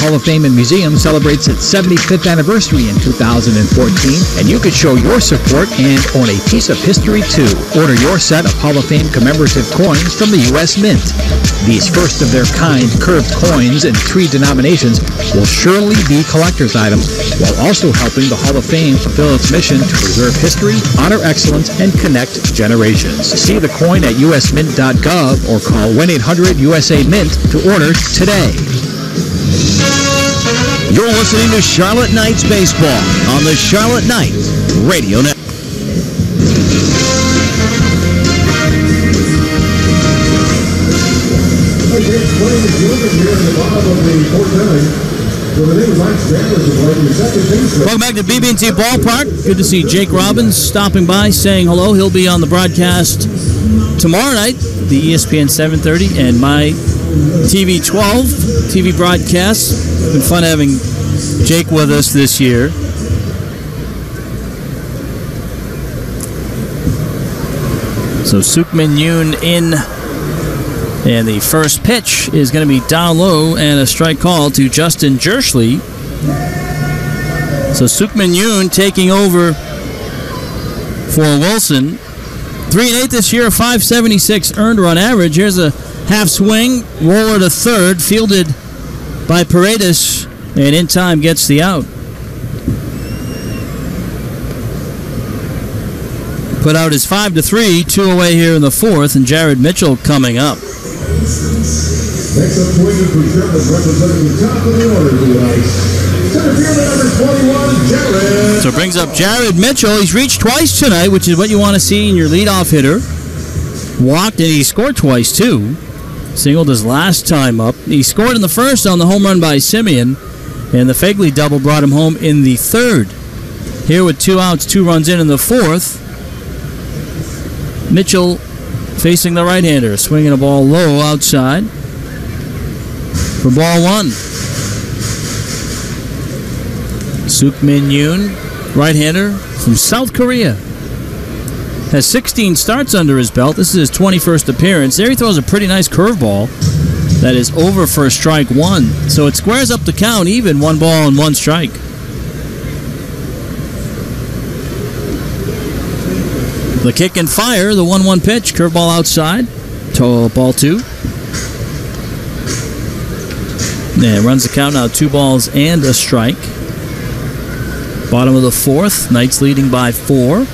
Hall of Fame and Museum celebrates its 75th anniversary in 2014, and you could show your support and own a piece of history too. Order your set of Hall of Fame commemorative coins from the U.S. Mint. These first-of-their-kind curved coins in 3 denominations will surely be collector's items, while also helping the Hall of Fame fulfill its mission to preserve history, honor excellence, and connect generations. See the coin at usmint.gov or call 1-800-USA-MINT to order today. You're listening to Charlotte Knights Baseball on the Charlotte Knights Radio Network. Welcome back to BB&T Ballpark. Good to see Jake Robbins stopping by, saying hello. He'll be on the broadcast tomorrow night, the ESPN 7:30 and my TV 12 TV broadcast. It's been fun having Jake with us this year. So Suk-min Yoon in, and the first pitch is going to be down low and a strike call to Justin Jerschley. So Suk-min Yoon taking over for Wilson. 3-8 this year, 576 earned run average. Here's a half swing, roller to third, fielded by Paredes, and in time gets the out. Put out his 5-3, 2 away here in the fourth, and Jared Mitchell coming up. Next up, waiting for Sherman, representing the top of the order tonight. Center fielder number 21, Jared. So it brings up Jared Mitchell. He's reached twice tonight, which is what you want to see in your leadoff hitter. Walked, and he scored twice, too. Singled his last time up. He scored in the first on the home run by Simeon, and the Fegley double brought him home in the third. Here with 2 outs, 2 runs in the fourth. Mitchell facing the right-hander, swinging a ball low outside for ball 1. Suk-min Yoon, right-hander from South Korea, has 16 starts under his belt. This is his 21st appearance. There he throws a pretty nice curveball that is over for strike 1. So it squares up the count even, 1 ball and 1 strike. The kick and fire, the 1-1 pitch, curveball outside, to ball 2. And runs the count now, 2 balls and a strike. Bottom of the fourth, Knights leading by 4.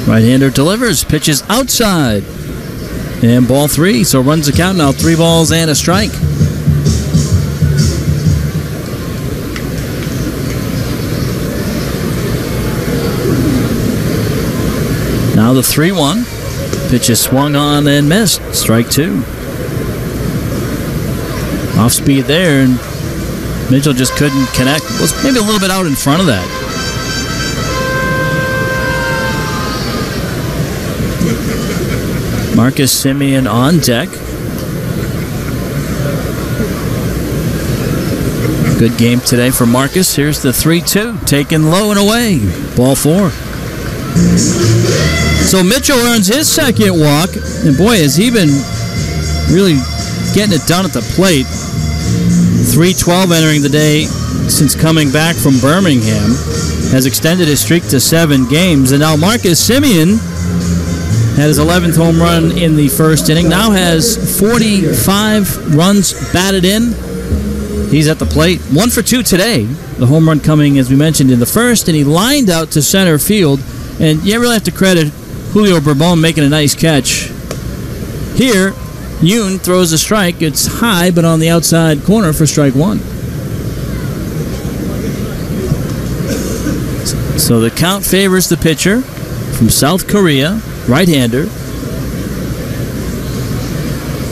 Right-hander delivers, pitches outside, and ball 3. So runs the count now, 3 balls and a strike. Now the 3-1. Pitch is swung on and missed. Strike 2. Off speed there, and Mitchell just couldn't connect. Was maybe a little bit out in front of that. Marcus Simeon on deck. Good game today for Marcus. Here's the 3-2. Taken low and away. Ball 4. So Mitchell earns his second walk, and boy, has he been really getting it done at the plate. 3-12 entering the day since coming back from Birmingham. Has extended his streak to 7 games, and now Marcus Simeon had his 11th home run in the first inning. Now has 45 runs batted in. He's at the plate. 1 for 2 today. The home run coming, as we mentioned, in the first, and he lined out to center field. And you really have to credit Julio Bourbon making a nice catch. Here, Yoon throws a strike. It's high, but on the outside corner for strike 1. So the count favors the pitcher from South Korea, right-hander.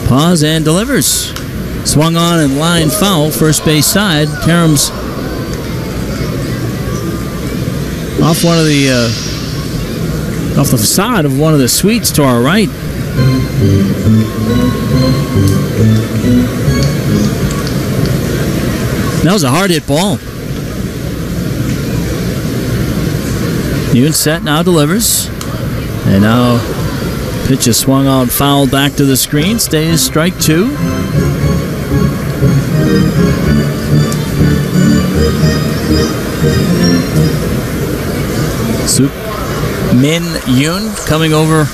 Pause and delivers. Swung on and line foul, first base side. Karam's off one of the off the facade of one of the suites to our right. That was a hard hit ball. Yoon set now, delivers. And now pitch is swung on, foul back to the screen. Stays strike 2. Suk-min Yoon coming over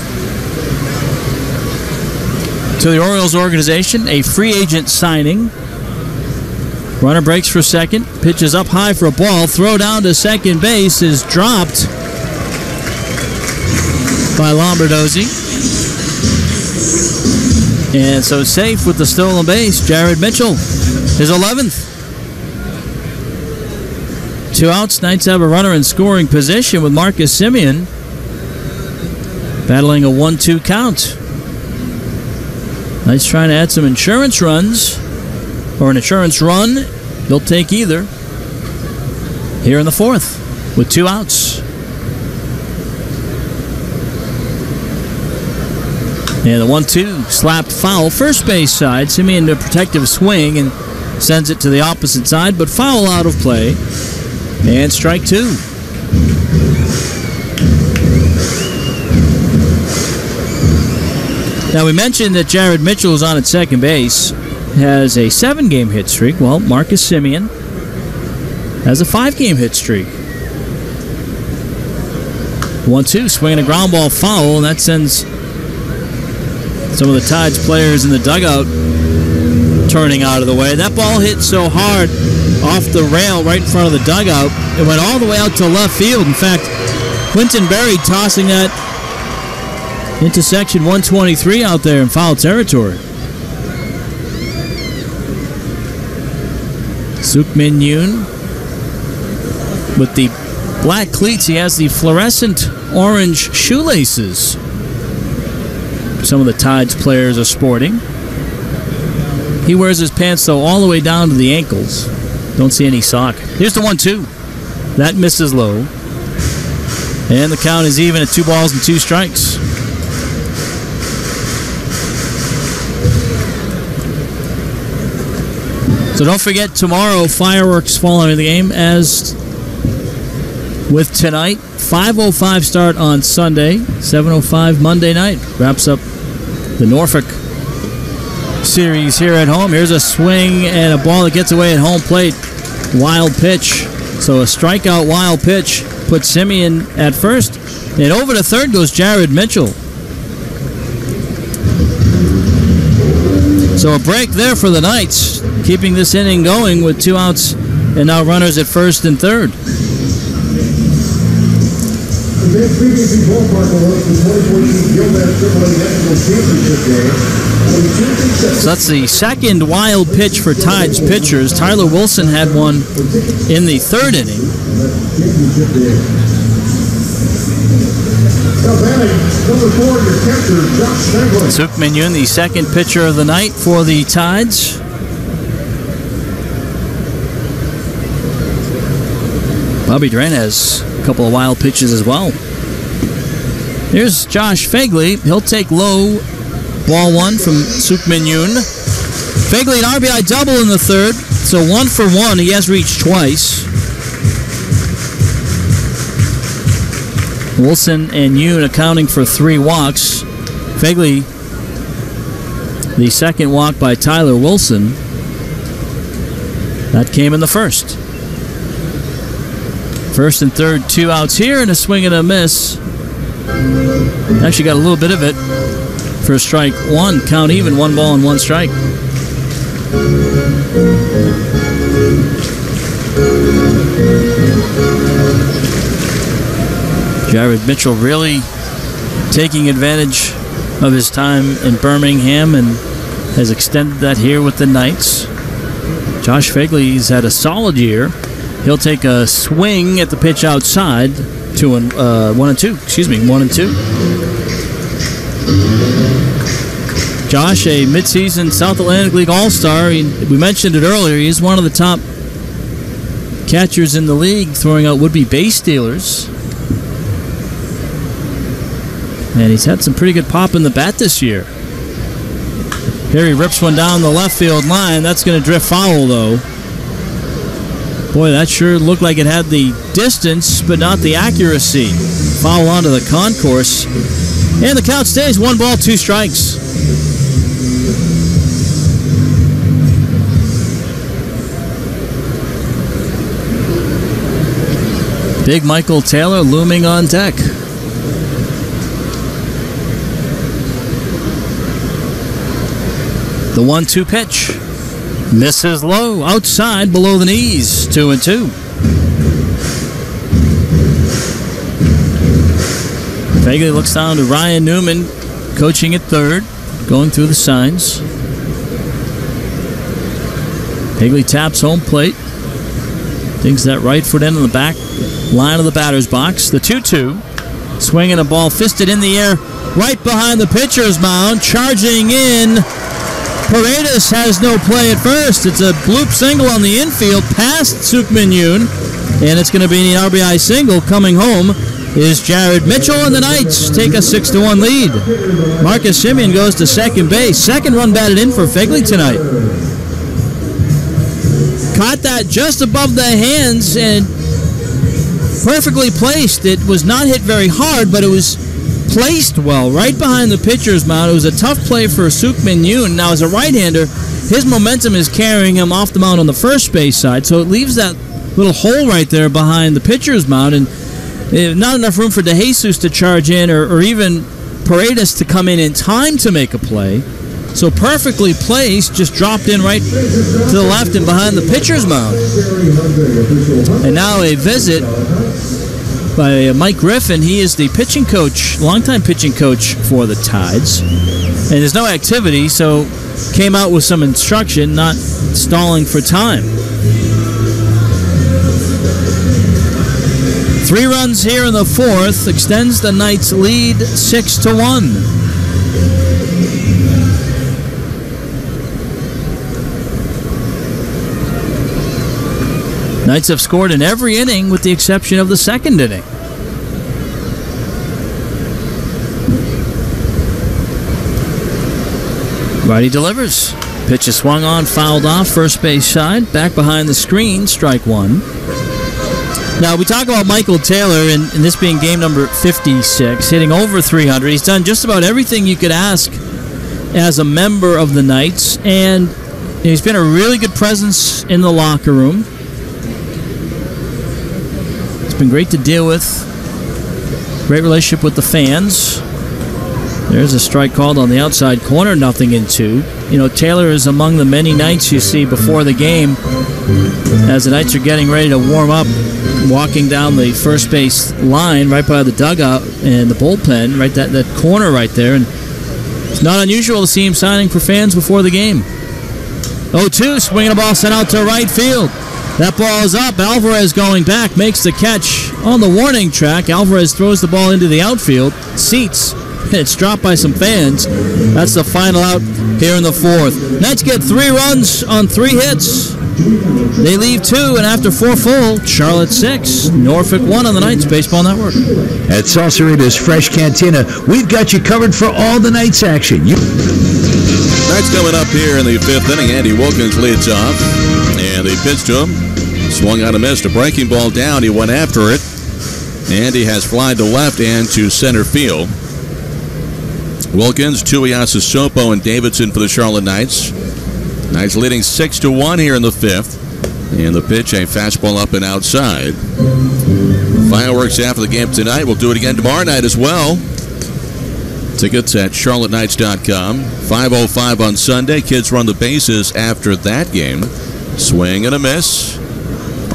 to the Orioles organization, a free agent signing. Runner breaks for second, pitches up high for a ball, throw down to second base is dropped by Lombardozzi. And so safe with the stolen base, Jared Mitchell, his 11th. 2 outs, Knights have a runner in scoring position with Marcus Semien battling a 1-2 count. Knights trying to add some insurance runs, or an insurance run. They'll take either here in the 4th with 2 outs. And the 1-2 slapped foul, first base side. Semien to a protective swing and sends it to the opposite side, but foul out of play. And strike 2. Now we mentioned that Jared Mitchell is on at second base, has a 7-game hit streak. Well, Marcus Semien has a 5-game hit streak. 1-2, swinging a ground ball foul, and that sends some of the Tides players in the dugout turning out of the way. That ball hit so hard off the rail right in front of the dugout, it went all the way out to left field. In fact, Quinton Berry tossing that into section 123 out there in foul territory. Suk-min Yoon with the black cleats. He has the fluorescent orange shoelaces some of the Tides players are sporting. He wears his pants, though, all the way down to the ankles. Don't see any sock. Here's the 1-2. That misses low. And the count is even at 2 balls and 2 strikes. So don't forget, tomorrow, fireworks following the game, as with tonight. 5:05 start on Sunday, 7:05 Monday night. Wraps up the Norfolk series here at home. Here's a swing and a ball that gets away at home plate. Wild pitch. So a strikeout wild pitch puts Semien at first. And over to third goes Jared Mitchell. So a break there for the Knights, keeping this inning going with 2 outs and now runners at first and third. So that's the second wild pitch for Tides pitchers. Tyler Wilson had one in the 3rd inning. Suk-min Yoon, the second pitcher of the night for the Tides. Bobby Duran has a couple of wild pitches as well. Here's Josh Fegley. He'll take low. Ball 1 from Suk-min Yoon. Fegley, an RBI double in the 3rd. So 1 for 1. He has reached twice. Wilson and Yoon accounting for 3 walks. Fegley, the second walk by Tyler Wilson. That came in the 1st. First and third, 2 outs here, and a swing and a miss. Actually got a little bit of it for strike 1. Count even, 1 ball and 1 strike. Jared Mitchell really taking advantage of his time in Birmingham and has extended that here with the Knights. Josh Fegley's had a solid year. He'll take a swing at the pitch outside. 1 and 2. Josh, a midseason South Atlantic League All-Star. We mentioned it earlier. He's one of the top catchers in the league, throwing out would-be base stealers. And he's had some pretty good pop in the bat this year. Here he rips one down the left field line. That's going to drift foul, though. Boy, that sure looked like it had the distance, but not the accuracy. Foul onto the concourse. And the count stays 1 ball, 2 strikes. Big Michael Taylor looming on deck. The 1-2 pitch. Misses low, outside, below the knees. 2-2. Fagley looks down to Ryan Newman, coaching at third, going through the signs. Fagley taps home plate. Digs that right foot in on the back line of the batter's box. The 2-2. Swinging a ball fisted in the air right behind the pitcher's mound. Charging in. Paredes has no play at first. It's a bloop single on the infield past Suk-min Yoon. And it's going to be an RBI single. Coming home is Jared Mitchell, and the Knights take a 6-1 lead. Marcus Semien goes to second base. Second run batted in for Fagley tonight. Caught that just above the hands and perfectly placed. It was not hit very hard, but it was placed well right behind the pitcher's mound. It was a tough play for Suk-min Yoon. Now, as a right-hander, his momentum is carrying him off the mound on the first base side, so it leaves that little hole right there behind the pitcher's mound, and not enough room for DeJesus to charge in or even Paredes to come in time to make a play. So perfectly placed, just dropped in right to the left and behind the pitcher's mound. And now a visit by Mike Griffin. He is the pitching coach, longtime pitching coach for the Tides. And there's no activity, so came out with some instruction, not stalling for time. 3 runs here in the fourth, extends the Knights' lead 6-1. Knights have scored in every inning with the exception of the second inning. Righty delivers. Pitch is swung on, fouled off, first base side. Back behind the screen, strike one. Now, we talk about Michael Taylor, and this being game number 56, hitting over 300. He's done just about everything you could ask as a member of the Knights, and he's been a really good presence in the locker room. Been great to deal with. Great relationship with the fans. There's a strike called on the outside corner, 0-2. You know, Taylor is among the many Knights you see before the game as the Knights are getting ready to warm up, walking down the first base line right by the dugout and the bullpen, right that corner right there. And it's not unusual to see him signing for fans before the game. 0-2, swinging a ball sent out to right field. That ball is up. Alvarez going back, makes the catch on the warning track. Alvarez throws the ball into the outfield, seats, and it's dropped by some fans. That's the final out here in the fourth. Knights get 3 runs on 3 hits. They leave 2, and after 4 full, Charlotte 6, Norfolk 1 on the Knights Baseball Network. At Salsarita's Fresh Cantina, we've got you covered for all the Knights action. Knights coming up here in the 5th inning. Andy Wilkins leads off, and they pitched to him. Swung out and missed. A breaking ball down. He went after it, and he has fly to left and to center field. Wilkins, Tuiasa, Sopo, and Davidson for the Charlotte Knights. Knights leading 6-1 here in the 5th. And the pitch, a fastball up and outside. Fireworks after the game tonight. We'll do it again tomorrow night as well. Tickets at charlotteknights.com. 5:05 on Sunday. Kids run the bases after that game. Swing and a miss.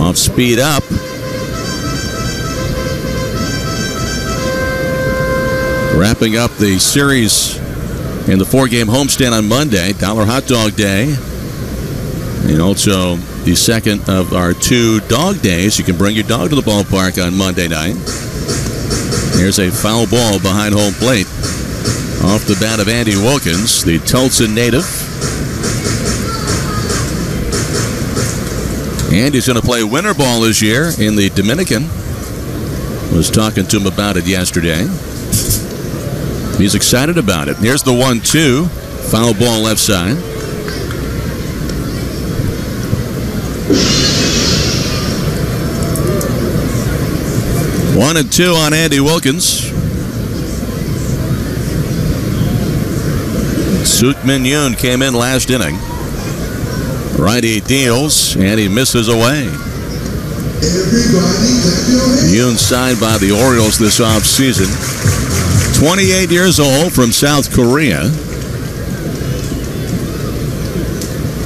Off speed up. Wrapping up the series in the 4-game homestand on Monday, Dollar Hot Dog Day. And also the second of our 2 dog days. You can bring your dog to the ballpark on Monday night. Here's a foul ball behind home plate. Off the bat of Andy Wilkins, the Tulsa native. Andy's going to play winter ball this year in the Dominican. Was talking to him about it yesterday. He's excited about it. Here's the 1-2. Foul ball left side. One and 2 on Andy Wilkins. Suk-min Yoon came in last inning. Righty deals, and he misses away. Yoon signed by the Orioles this offseason. 28 years old, from South Korea.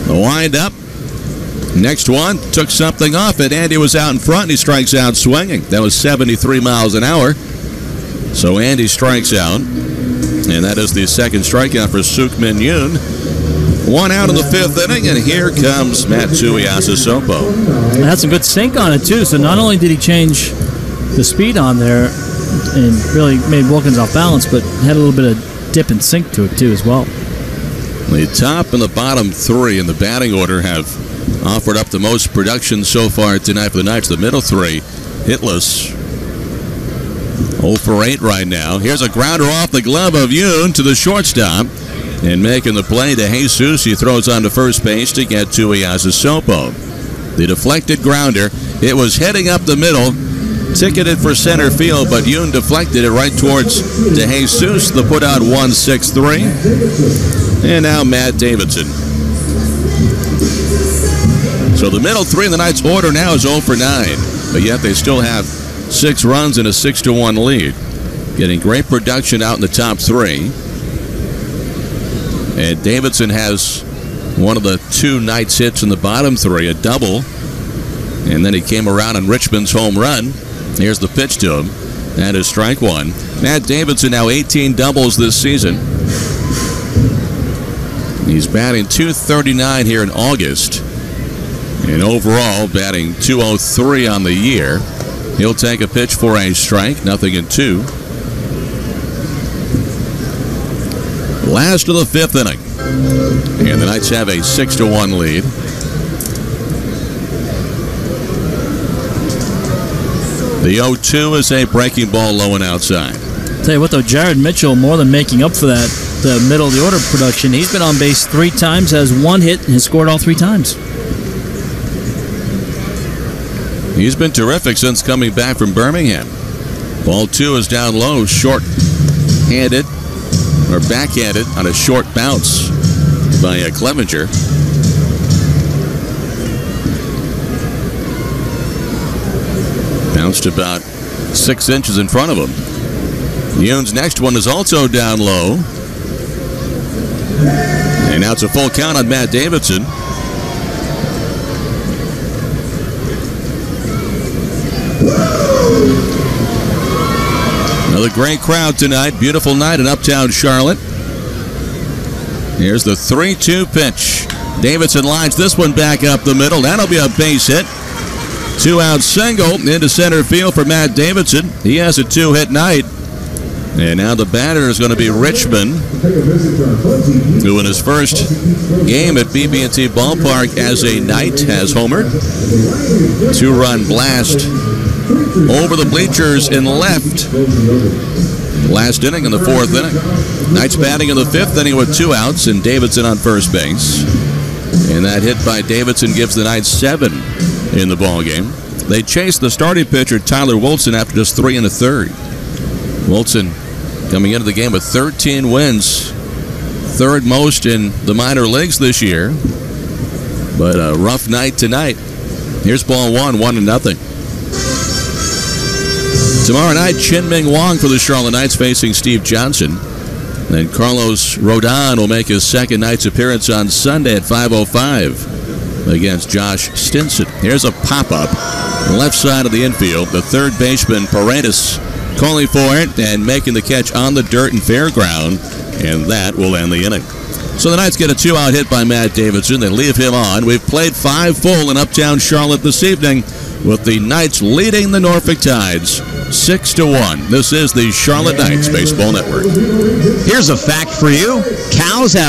The wind-up. Next one, took something off it. Andy was out in front, and he strikes out swinging. That was 73 miles an hour. So Andy strikes out, and that is the second strikeout for Suk-min Yoon. One out in the fifth inning, and here comes Matsui Asasopo. Had some good sink on it, too. So not only did he change the speed on there and really made Wilkins off balance, but had a little bit of dip and sink to it, too, as well. The top and the bottom three in the batting order have offered up the most production so far tonight for the Knights. The middle three, hitless. 0 for 8 right now. Here's a grounder off the glove of Yoon to the shortstop. And making the play to Jesus. He throws on to first base to get to Asasopo. The deflected grounder. It was heading up the middle. Ticketed for center field, but Yoon deflected it right towards De Jesus. The put out 1-6-3. And now Matt Davidson. So the middle three in the Knights' order now is 0 for 9. But yet they still have 6 runs and a 6-1 lead. Getting great production out in the top three. And Davidson has one of the 2 Knights hits in the bottom three, a double. And then he came around on Richmond's home run. Here's the pitch to him. That is strike one. Matt Davidson now 18 doubles this season. He's batting .239 here in August. And overall batting .203 on the year. He'll take a pitch for a strike, 0-2. Last of the fifth inning. And the Knights have a 6-1 lead. The 0-2 is a breaking ball low and outside. Tell you what, though, Jared Mitchell more than making up for that, the middle of the order production. He's been on base 3 times, has 1 hit, and has scored all 3 times. He's been terrific since coming back from Birmingham. Ball 2 is down low, short-handed. Or backhanded on a short bounce by Clevenger. Bounced about 6 inches in front of him. Yoon's next one is also down low. And now it's a full count on Matt Davidson. Another great crowd tonight. Beautiful night in uptown Charlotte. Here's the 3-2 pitch. Davidson lines this one back up the middle. That'll be a base hit. 2-out single into center field for Matt Davidson. He has a 2-hit night. And now the batter is going to be Richmond, who in his first game at BB&T Ballpark as a Knight has homered. 2-run blast over the bleachers in left. Last inning in the 4th inning. Knights batting in the 5th inning with 2 outs and Davidson on first base. And that hit by Davidson gives the Knights 7 in the ballgame. They chased the starting pitcher Tyler Wilson after just 3 1/3. Wilson coming into the game with 13 wins, 3rd most in the minor leagues this year. But a rough night tonight. Here's ball 1, 1-0. Tomorrow night, Chin-Ming Wong for the Charlotte Knights facing Steve Johnson. Then Carlos Rodon will make his second Knights appearance on Sunday at 5:05 against Josh Stinson. Here's a pop-up left side of the infield. The third baseman, Paredes, calling for it and making the catch on the dirt and fair ground, and that will end the inning. So the Knights get a 2-out hit by Matt Davidson. They leave him on. We've played 5 full in uptown Charlotte this evening, with the Knights leading the Norfolk Tides 6-1. This is the Charlotte Knights Baseball Network. Here's a fact for you. Cows have